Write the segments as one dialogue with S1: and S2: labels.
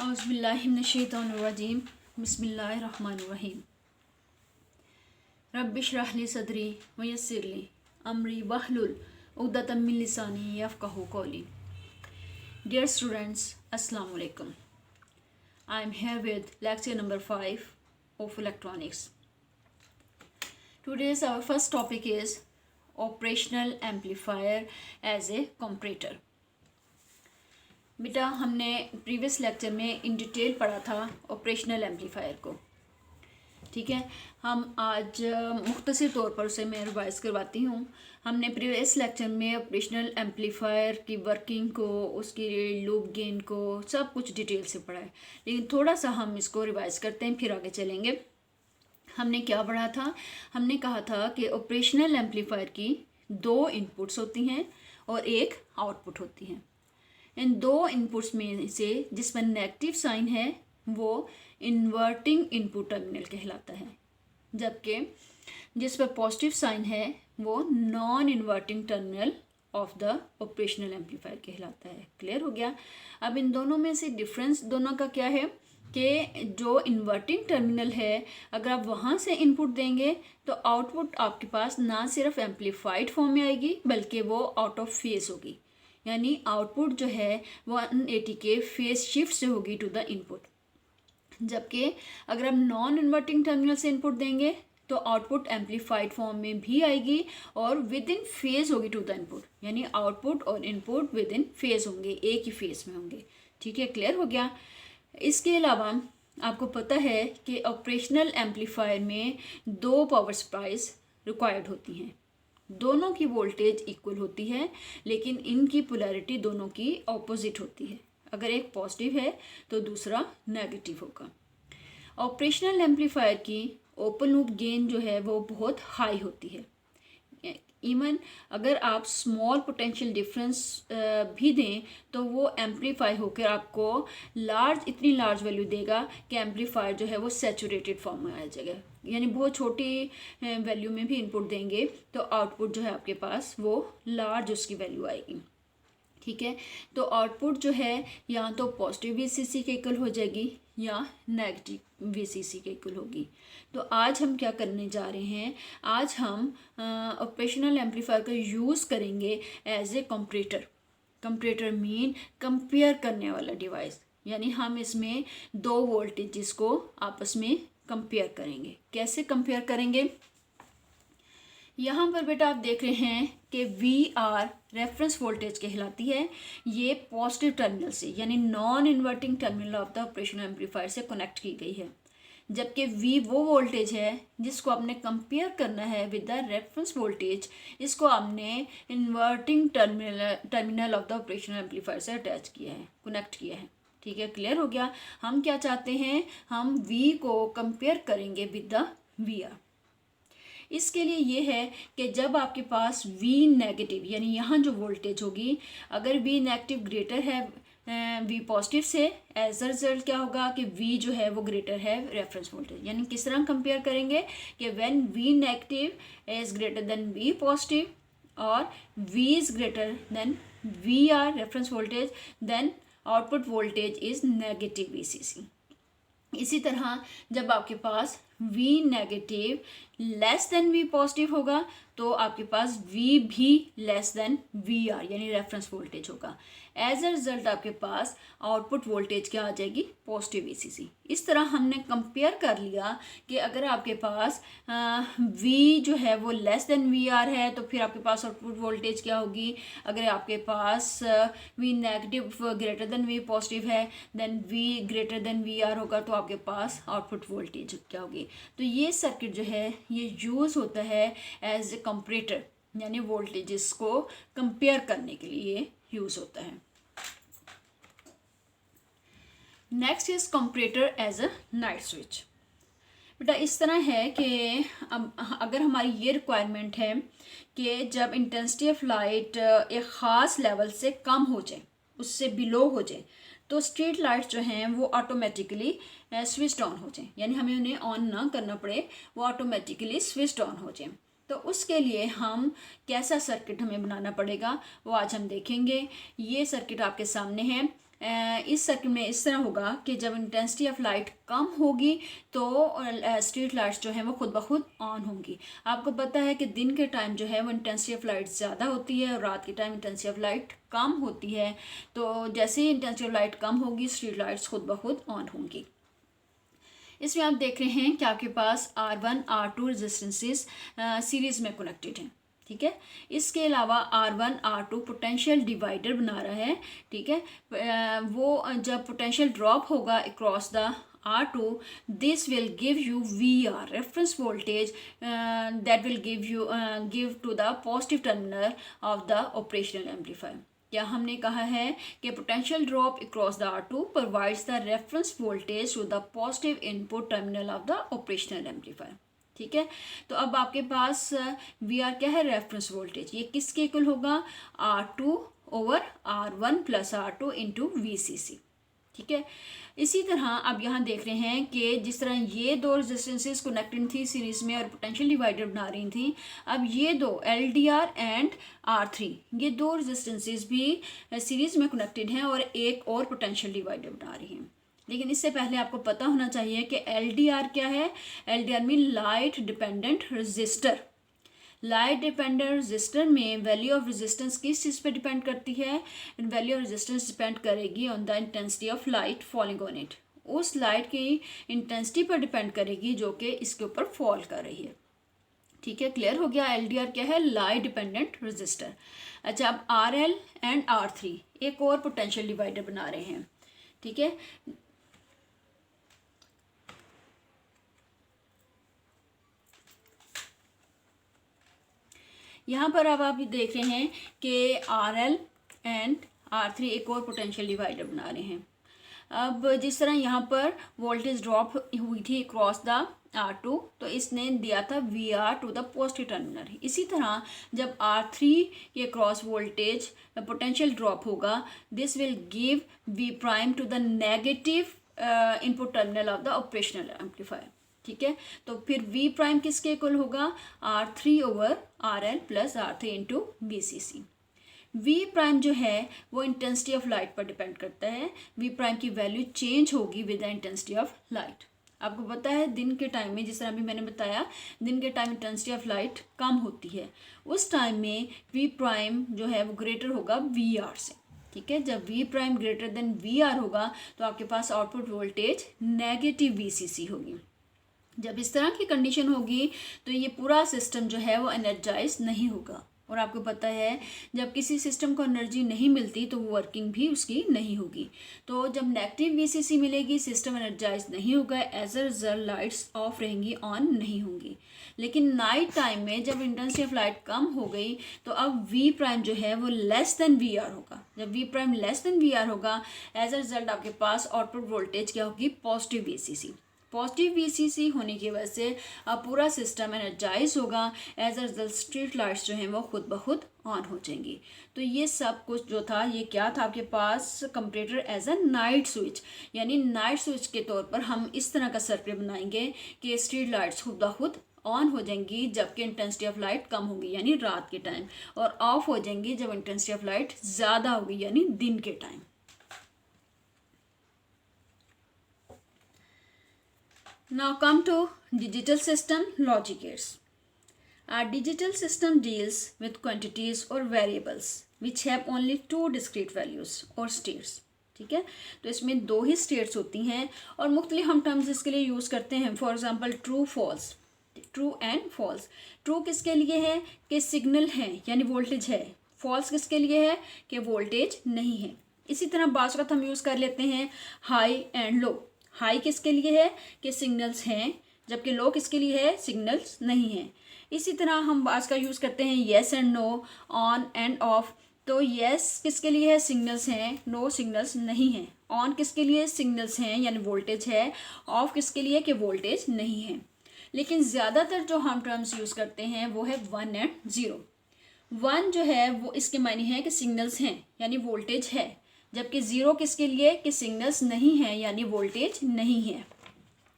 S1: औज़ुबिल्लाहिमिनश्शैतानिर्रजीम बिस्मिल्लाहिर्रहमानिर्रहीम रब्बिश्रह ली सदरी वयस्सिर ली अमरी वहलुल उक़दतम मिन लिसानी यफ़क़हू क़ौली। Dear students, Assalamu alaikum. I am here with lecture number 5 of electronics. Today's our first topic is operational amplifier as a comparator. बेटा हमने previous lecture में in detail पढ़ा था operational amplifier को, ठीक है। हम आज मुख्तसर तौर पर उसे मैं रिवाइज़ करवाती हूँ। हमने प्रीवियस लेक्चर में ऑपरेशनल एम्पलीफायर की वर्किंग को, उसकी लूप गेन को, सब कुछ डिटेल से पढ़ा है, लेकिन थोड़ा सा हम इसको रिवाइज़ करते हैं, फिर आगे चलेंगे। हमने क्या पढ़ा था? हमने कहा था कि ऑपरेशनल एम्पलीफायर की 2 इनपुट्स होती हैं और एक आउटपुट होती है। इन 2 इनपुट्स में से जिसमें नेगेटिव साइन है वो इन्वर्टिंग इनपुट टर्मिनल कहलाता है, जबकि जिस पर पॉजिटिव साइन है वो non inverting terminal of the operational amplifier कहलाता है। क्लियर हो गया? अब इन दोनों में से डिफरेंस दोनों का क्या है कि जो इन्वर्टिंग टर्मिनल है, अगर आप वहाँ से इनपुट देंगे तो आउटपुट आपके पास ना सिर्फ एम्पलीफाइड फॉर्म में आएगी बल्कि वो आउट ऑफ फेस होगी, यानी आउटपुट जो है वो 180 के फेस शिफ्ट से होगी टू द इनपुट। जबकि अगर हम नॉन इन्वर्टिंग टर्मिनल से इनपुट देंगे तो आउटपुट एम्पलीफाइड फॉर्म में भी आएगी और विद इन फेज होगी टू द इनपुट, यानी आउटपुट और इनपुट विद इन फेज होंगे, एक ही फेज में होंगे। ठीक है, क्लियर हो गया? इसके अलावा आपको पता है कि ऑपरेशनल एम्पलीफायर में 2 पावर सप्लाईज रिक्वायर्ड होती हैं। दोनों की वोल्टेज इक्वल होती है, लेकिन इनकी पोलैरिटी दोनों की ऑपोजिट होती है। अगर एक पॉजिटिव है तो दूसरा नेगेटिव होगा। ऑपरेशनल एम्पलीफायर की ओपन लूप गेन जो है वो बहुत हाई होती है। इवन अगर आप स्मॉल पोटेंशियल डिफरेंस भी दें तो वो एम्पलीफाई होकर आपको इतनी लार्ज वैल्यू देगा कि एम्पलीफायर जो है वो सैचुरेटेड फॉर्म में आ जाएगा। यानी बहुत छोटी वैल्यू में भी इनपुट देंगे तो आउटपुट जो है आपके पास वो लार्ज उसकी वैल्यू आएगी। ठीक है, तो आउटपुट जो है या तो पॉजिटिव वीसीसी के इक्वल हो जाएगी या नेगेटिव वीसीसी के इक्वल होगी। तो आज हम क्या करने जा रहे हैं? आज हम ऑपरेशनल एम्पलीफायर का यूज़ करेंगे as a comparator. Comparator mean compare करने वाला डिवाइस, यानी हम इसमें 2 वोल्टेजेस को आपस में कंपेयर करेंगे। कैसे कंपेयर करेंगे? यहाँ पर बेटा आप देख रहे हैं कि VR रेफरेंस वोल्टेज कहलाती है। ये पॉजिटिव टर्मिनल से, यानी non inverting terminal of the operational amplifier से कनेक्ट की गई है, जबकि V वो वोल्टेज है जिसको आपने कंपेयर करना है विद द रेफरेंस वोल्टेज। इसको आपने inverting terminal of the operational amplifier से अटैच किया है, कनेक्ट किया है। ठीक है, क्लियर हो गया? हम क्या चाहते हैं? हम V को कंपेयर करेंगे विद द VR। इसके लिए ये है कि जब आपके पास V नेगेटिव, यानी यहाँ जो वोल्टेज होगी, अगर V नेगेटिव ग्रेटर है V पॉजिटिव से, एज अ रिजल्ट क्या होगा कि V जो है वो ग्रेटर है रेफरेंस वोल्टेज। यानी किस तरह कंपेयर करेंगे कि when V negative is greater than V positive और V is greater than VR reference voltage, then output voltage is negative VCC। इसी तरह जब आपके पास V negative less than V positive होगा तो आपके पास V भी लेस देन VR यानी रेफरेंस वोल्टेज होगा। एज अ रिजल्ट आपके पास आउटपुट वोल्टेज क्या आ जाएगी? Positive VCC। इस तरह हमने कंपेयर कर लिया कि अगर आपके पास V जो है वो लेस देन VR है तो फिर आपके पास आउटपुट वोल्टेज क्या होगी? अगर आपके पास V negative greater than V positive है, then V greater than VR होगा तो आपके पास आउटपुट वोल्टेज क्या होगी? तो ये सर्किट जो है ये यूज़ होता है एज ए कंपैरेटर, यानी वोल्टेजेस को कंपेयर करने के लिए यूज़ होता है। Next is comparator as a night switch. बेटा इस तरह है कि अब अगर हमारी ये रिक्वायरमेंट है कि जब इंटेंसिटी ऑफ लाइट एक ख़ास लेवल से कम हो जाए, उससे बिलो हो जाए, तो स्ट्रीट लाइट्स जो हैं वो ऑटोमेटिकली स्विच ऑन हो जाएं, यानी हमें उन्हें ऑन ना करना पड़े, वो ऑटोमेटिकली स्विच ऑन हो जाएं। तो उसके लिए हम कैसा सर्किट हमें बनाना पड़ेगा वो आज हम देखेंगे। ये सर्किट आपके सामने है। इस सर्किट में इस तरह होगा कि जब इंटेंसिटी ऑफ लाइट कम होगी तो स्ट्रीट लाइट्स जो हैं वो खुद ब खुद ऑन होंगी। आपको पता है कि दिन के टाइम जो है वो इंटेंसिटी ऑफ लाइट ज़्यादा होती है और रात के टाइम इंटेंसिटी ऑफ लाइट कम होती है। तो जैसे ही इंटेंसिटी ऑफ लाइट कम होगी स्ट्रीट लाइट्स खुद ब खुद ऑन होंगी। इसमें आप देख रहे हैं कि आपके पास R1 R2 रेजिस्टेंसेस सीरीज़ में कनेक्टेड हैं, ठीक है। इसके अलावा R1 R2 पोटेंशियल डिवाइडर बना रहा है, ठीक है। वो जब पोटेंशियल ड्रॉप होगा across the R2, this will give you VR reference voltage that will give to the positive terminal of the operational amplifier। क्या हमने कहा है कि potential drop across the R2 provides the reference voltage to the positive input terminal of the operational amplifier, ठीक है। तो अब आपके पास VR क्या है, रेफरेंस वोल्टेज। ये किसके इक्वल होगा, R2 over R1 plus R2 into VCC, ठीक है। इसी तरह अब यहाँ देख रहे हैं कि जिस तरह ये दो रेजिस्टेंसेस कनेक्टेड थी सीरीज में और पोटेंशियल डिवाइडर बना रही थी, अब ये दो LDR एंड R3 ये दो रेजिस्टेंसेस भी सीरीज में कनेक्टेड हैं और एक और पोटेंशियल डिवाइडर बना रही हैं। लेकिन इससे पहले आपको पता होना चाहिए कि LDR क्या है। LDR mean light dependent register. Light dependent register में वैल्यू ऑफ रेजिस्टेंस किस चीज़ पे डिपेंड करती है, वैल्यू ऑफ रेजिस्टेंस डिपेंड करेगी on the intensity of light falling on it. उस लाइट की इंटेंसिटी पर डिपेंड करेगी जो कि इसके ऊपर फॉल कर रही है, ठीक है। क्लियर हो गया। LDR क्या है, लाइट डिपेंडेंट रजिस्टर। अच्छा, अब RL एंड R3 एक और पोटेंशियल डिवाइडर बना रहे हैं, ठीक है। यहाँ पर अब आप देख रहे हैं कि RL एंड R3 एक और पोटेंशियल डिवाइडर बना रहे हैं। अब जिस तरह यहाँ पर वोल्टेज ड्रॉप हुई थी क्रॉस द R2 तो इसने दिया था VR to the positive terminal. इसी तरह जब R3 के क्रॉस वोल्टेज पोटेंशियल ड्रॉप होगा, this will give V prime to the negative input terminal of the operational amplifier, ठीक है। तो फिर V प्राइम किसके इक्वल होगा, R3 over RL plus R3 into VCC। V prime जो है वो इंटेंसिटी ऑफ लाइट पर डिपेंड करता है। V प्राइम की वैल्यू चेंज होगी with the intensity of light. आपको पता है दिन के टाइम में, जिस तरह अभी मैंने बताया, दिन के टाइम इंटेंसिटी ऑफ लाइट कम होती है, उस टाइम में V प्राइम जो है वो ग्रेटर होगा VR से, ठीक है। जब V prime greater than VR होगा तो आपके पास आउटपुट वोल्टेज नेगेटिव VCC होगी। जब इस तरह की कंडीशन होगी तो ये पूरा सिस्टम जो है वो एनर्जाइज नहीं होगा। और आपको पता है जब किसी सिस्टम को एनर्जी नहीं मिलती तो वो वर्किंग भी उसकी नहीं होगी। तो जब नेगेटिव VCC मिलेगी सिस्टम एनर्जाइज नहीं होगा, as a result lights off रहेंगी, ऑन नहीं होंगी। लेकिन नाइट टाइम में जब इंटेंसिटी ऑफ लाइट कम हो गई तो अब V प्राइम जो है वो लेस देन VR होगा। जब V prime less than VR होगा, एज अ रिजल्ट आपके पास आउटपुट वोल्टेज क्या होगी, पॉजिटिव VCC। पॉजिटिव VCC होने की वजह से अब पूरा सिस्टम एनर्जाइज होगा, as a result street lights जो हैं वो खुद ब खुद ऑन हो जाएंगी। तो ये सब कुछ जो था ये क्या था आपके पास, comparator as a night switch. यानी नाइट स्विच के तौर पर हम इस तरह का सर्किट बनाएंगे कि स्ट्रीट लाइट्स खुद ब खुद ऑन हो जाएंगी जबकि इंटेंसिटी ऑफ लाइट कम होगी यानी रात के टाइम, और ऑफ हो जाएंगी जब इंटेंसिटी ऑफ लाइट ज़्यादा होगी यानी दिन के time. Now come to digital system logic gates. A digital system deals with quantities or variables which have only two discrete values or states. ठीक है, तो इसमें दो ही स्टेट्स होती हैं और मुख्तलिफ हम टर्म्स इसके लिए यूज़ करते हैं। For example true false, true and false. True किसके लिए है कि सिग्नल है यानी वोल्टेज है, फॉल्स किसके लिए है कि वोल्टेज नहीं है। इसी तरह बाज़ वक़्त हम यूज़ कर लेते हैं हाई एंड लो। हाई किसके लिए है कि सिग्नल्स हैं, जबकि लो किसके लिए है, सिग्नल्स नहीं हैं। इसी तरह हम आज का यूज़ करते हैं yes and no, on and off. तो येस किसके लिए है, सिग्नल्स हैं, नो सिग्नल्स नहीं हैं। ऑन किसके लिए, सिग्नल्स हैं यानी वोल्टेज है। ऑफ किसके लिए कि वोल्टेज नहीं है। लेकिन ज़्यादातर जो हम टर्म्स यूज़ करते हैं वो है 1 एंड 0। 1 जो है वो इसके मायने है कि सिग्नल्स हैं यानी वोल्टेज है, जबकि 0 किसके लिए कि सिग्नल्स नहीं हैं यानी वोल्टेज नहीं है।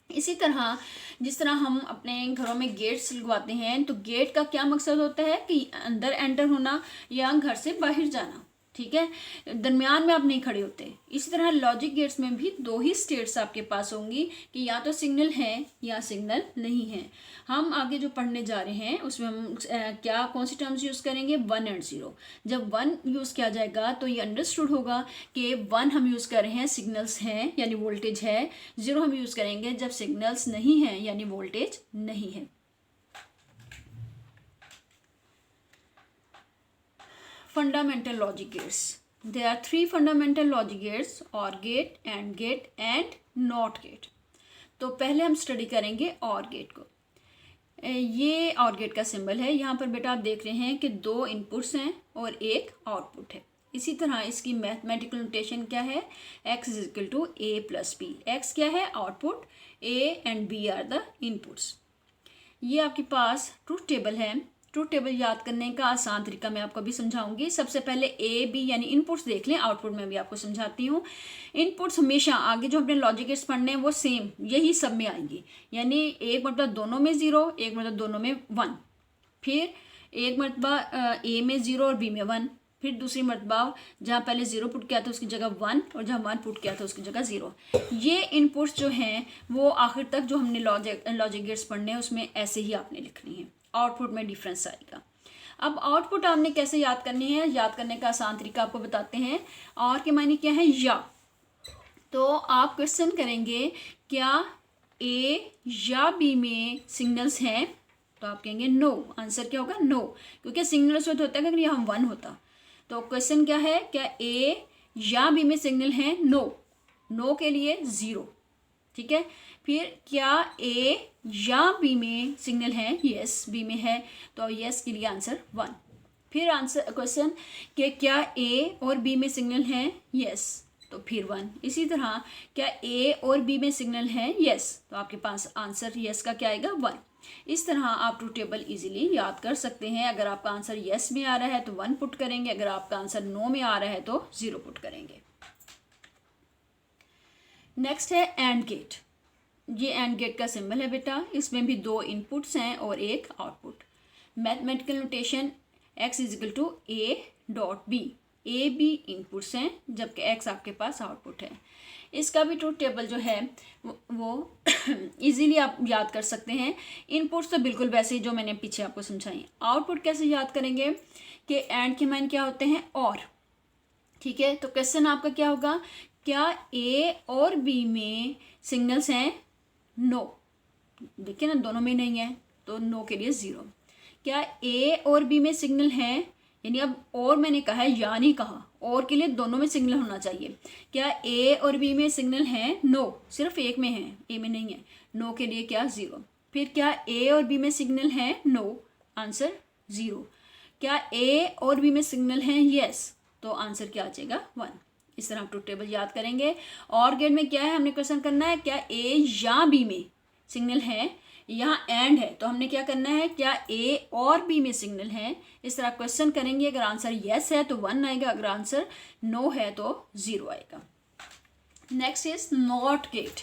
S1: इसी तरह जिस तरह हम अपने घरों में गेट्स लगवाते हैं तो गेट का क्या मकसद होता है कि अंदर एंटर होना या घर से बाहर जाना, ठीक है, दरमियान में आप नहीं खड़े होते। इसी तरह लॉजिक गेट्स में भी दो ही स्टेट्स आपके पास होंगी कि या तो सिग्नल है या सिग्नल नहीं है। हम आगे जो पढ़ने जा रहे हैं उसमें हम क्या कौन सी टर्म्स यूज़ करेंगे, 1 और 0। जब 1 यूज़ किया जाएगा तो ये अंडरस्टूड होगा कि 1 हम यूज़ कर रहे हैं सिग्नल्स हैं यानी वोल्टेज है, 0 हम यूज़ करेंगे जब सिग्नल्स नहीं हैं यानी वोल्टेज नहीं है। Fundamental logic gates. There are 3 fundamental logic gates: OR gate, AND gate and NOT gate. तो पहले हम स्टडी करेंगे OR गेट को। ये OR गेट का सिंबल है। यहाँ पर बेटा आप देख रहे हैं कि 2 इनपुट्स हैं और एक आउटपुट है। इसी तरह इसकी मैथमेटिकल नोटेशन क्या है, x is equal to a plus b. X क्या है, आउटपुट, a एंड b आर द इनपुट्स। ये आपके पास ट्रूथ टेबल है। ट्रूथ टेबल याद करने का आसान तरीका मैं आपको अभी समझाऊंगी। सबसे पहले ए बी यानी इनपुट्स देख लें, आउटपुट में भी आपको समझाती हूँ। इनपुट्स हमेशा आगे जो अपने लॉजिक गेट्स पढ़ने हैं वो सेम यही सब में आएंगी, यानी एक मतलब दोनों में 0, एक मतलब दोनों में 1, फिर एक मरतबा ए में 0 और बी में 1, फिर दूसरी मरतबा जहाँ पहले 0 पुट किया था उसकी जगह 1 और जहाँ 1 पुट किया था उसकी जगह 0। ये इनपुट्स जो हैं वो आखिर तक जो हमने लॉजिक गेट्स पढ़ने हैं उसमें ऐसे ही आपने लिखनी है। आउटपुट में डिफरेंस आएगा। अब आउटपुट आपने कैसे याद करनी है, याद करने का आसान तरीका आपको बताते हैं। और के मायने क्या है, या। तो आप क्वेश्चन करेंगे क्या ए या बी में सिग्नल्स हैं, तो आप कहेंगे नो। आंसर क्या होगा, नो, क्योंकि सिग्नल्स होता है अगर यहाँ 1 होता। तो क्वेश्चन क्या है, क्या ए या बी में सिग्नल हैं, नो। नो के लिए 0, ठीक है। फिर क्या ए या बी में सिग्नल है, यस बी में है, तो यस के लिए आंसर 1। फिर आंसर क्वेश्चन कि क्या ए और बी में सिग्नल है, यस, तो फिर 1। इसी तरह क्या ए और बी में सिग्नल है, यस, तो आपके पास आंसर यस का क्या आएगा, 1। इस तरह आप ट्रूथ टेबल इजीली याद कर सकते हैं। अगर आपका आंसर यस में आ रहा है तो 1 पुट करेंगे, अगर आपका आंसर नो में आ रहा है तो 0 पुट करेंगे। नेक्स्ट है एंड गेट। ये एंड गेट का सिंबल है बेटा। इसमें भी 2 इनपुट्स हैं और एक output. Mathematical notation x is equal to a dot b. A b inputs हैं जबकि x आपके पास आउटपुट है। इसका भी ट्रूथ टेबल जो है वो इजीली आप याद कर सकते हैं। इनपुट्स तो बिल्कुल वैसे ही जो मैंने पीछे आपको समझाई। आउटपुट कैसे याद करेंगे कि एंड के मायने क्या होते हैं, और, ठीक है। तो क्वेश्चन आपका क्या होगा, क्या ए और बी में सिग्नल्स हैं, नो। देखिए ना, दोनों में नहीं है तो नो के लिए 0। क्या ए और बी में सिग्नल है, यानी अब और मैंने कहा है या नहीं कहा, और के लिए दोनों में सिग्नल होना चाहिए। क्या ए और बी में सिग्नल है, नो, सिर्फ एक में है, ए में नहीं है, नो के लिए क्या 0। फिर क्या ए और बी में सिग्नल है, नो, आंसर 0। क्या ए और बी में सिग्नल है, यस, तो आंसर क्या आ जाएगा, 1। इस तरह आप ट्रूथ टेबल याद करेंगे। और गेट में क्या है, हमने क्वेश्चन करना है क्या ए या बी में सिग्नल है, यहाँ एंड है तो हमने क्या करना है, क्या ए और बी में सिग्नल है। इस तरह क्वेश्चन करेंगे। अगर आंसर यस है तो 1 आएगा, अगर आंसर नो है तो 0 आएगा। Next is not gate.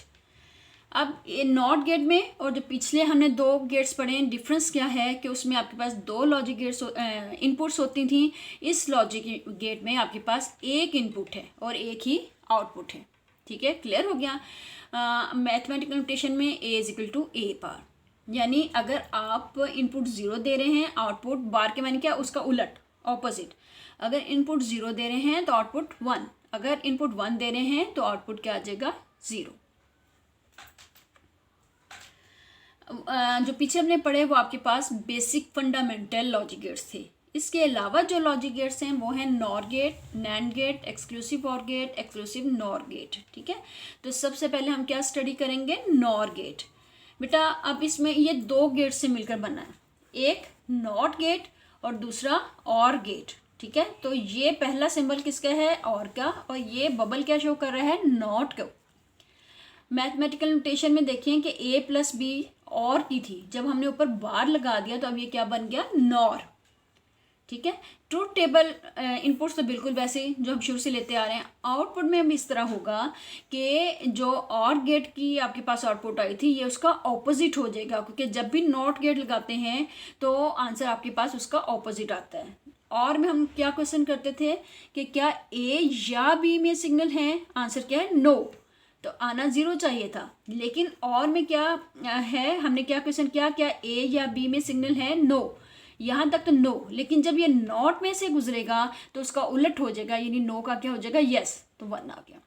S1: अब ये नॉट गेट में और जो पिछले हमने 2 गेट्स पढ़े हैं, डिफरेंस क्या है कि उसमें आपके पास 2 लॉजिक गेट्स इनपुट्स होती थी। इस लॉजिक गेट में आपके पास एक इनपुट है और एक ही आउटपुट है, ठीक है। क्लियर हो गया। मैथमेटिकल नोटेशन में ए इज इक्वल टू ए बार, यानी अगर आप इनपुट 0 दे रहे हैं, आउटपुट बार के माने क्या, उसका उलट, ऑपोजिट। अगर इनपुट 0 दे रहे हैं तो आउटपुट 1, अगर इनपुट 1 दे रहे हैं तो आउटपुट क्या आ जाएगा, 0। जो पीछे हमने पढ़े वो आपके पास बेसिक फंडामेंटल लॉजिक गेट्स थे। इसके अलावा जो लॉजिक गेट्स हैं वो हैं nor gate, nand gate, exclusive or gate, exclusive nor gate, ठीक है। तो सबसे पहले हम क्या स्टडी करेंगे, नॉर गेट। बेटा अब इसमें ये 2 गेट से मिलकर बना है, एक नॉट गेट और दूसरा और गेट, ठीक है। तो ये पहला सिंबल किसका है, और का, और ये बबल क्या शो कर रहा है, नॉट का। मैथमेटिकल नोटेशन में देखिए कि a प्लस बी और की थी, जब हमने ऊपर बार लगा दिया तो अब ये क्या बन गया, नॉर, ठीक है। ट्रूथ टेबल इनपुट्स तो बिल्कुल वैसे ही जो हम शुरू से लेते आ रहे हैं। आउटपुट में अब इस तरह होगा कि जो और गेट की आपके पास आउटपुट आई थी ये उसका ऑपोजिट हो जाएगा, क्योंकि जब भी नॉट गेट लगाते हैं तो आंसर आपके पास उसका ऑपोजिट आता है। और में हम क्या क्वेश्चन करते थे कि क्या ए या बी में सिग्नल है, आंसर क्या है नो, तो आना 0 चाहिए था। लेकिन और में क्या है, हमने क्या क्वेश्चन किया, क्या ए या बी में सिग्नल है, नो, यहाँ तक तो नो, लेकिन जब ये नॉट में से गुजरेगा तो उसका उलट हो जाएगा, यानी नो का क्या हो जाएगा, यस, तो 1 आ गया।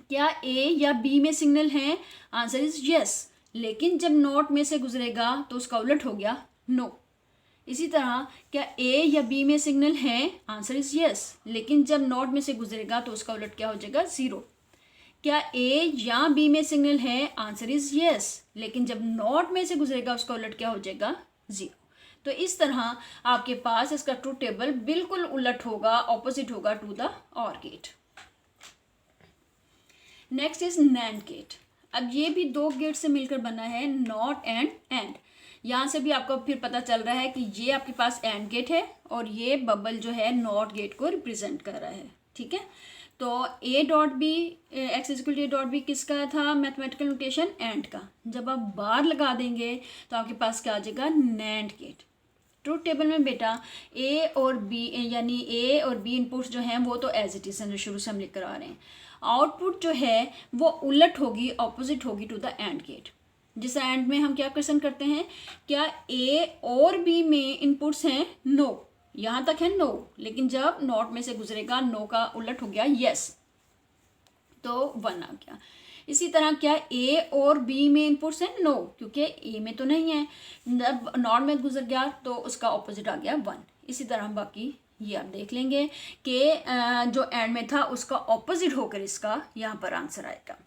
S1: क्या ए या बी में सिग्नल है, आंसर इज यस, लेकिन जब नॉट में से गुजरेगा तो उसका उलट हो गया नो। इसी तरह क्या ए या बी में सिग्नल है, आंसर इज यस, लेकिन जब नॉट में से गुजरेगा तो उसका उलट क्या हो जाएगा, 0। क्या ए या बी में सिग्नल है, आंसर इज यस, लेकिन जब नॉट में से गुजरेगा उसका उलट क्या हो जाएगा, 0। तो इस तरह आपके पास इसका ट्रूथ टेबल बिल्कुल उलट होगा, ऑपोजिट होगा to the or gate. Next is nand gate. अब ये भी 2 गेट से मिलकर बना है, नॉट एंड। यहाँ से भी आपको फिर पता चल रहा है कि ये आपके पास एंड गेट है और ये बबल जो है नॉट गेट को रिप्रेजेंट कर रहा है, ठीक है। तो a dot b, x equal to a dot b किसका था, मैथमेटिकल नोटेशन एंड का। जब आप बार लगा देंगे तो आपके पास क्या आ जाएगा, नैंड गेट। ट्रूथ टेबल में बेटा ए और बी, यानी ए और बी इनपुट्स जो हैं वो तो एज इट इज हैं, जो शुरू से हम लेकर आ रहे हैं। आउटपुट जो है वो उलट होगी, ऑपोजिट होगी टू द एंड गेट। जिस एंड में हम क्या क्वेश्चन करते हैं, क्या ए और बी में इनपुट्स हैं, नो, यहाँ तक है नो, लेकिन जब नॉट में से गुजरेगा नो का उलट हो गया यस, तो 1 आ गया। इसी तरह क्या ए और बी में इनपुट्स हैं, नो, क्योंकि ए में तो नहीं है, जब नॉट में गुजर गया तो उसका ऑपोजिट आ गया 1। इसी तरह हम बाकी ये आप देख लेंगे कि जो एंड में था उसका ऑपोजिट होकर इसका यहाँ पर आंसर आएगा।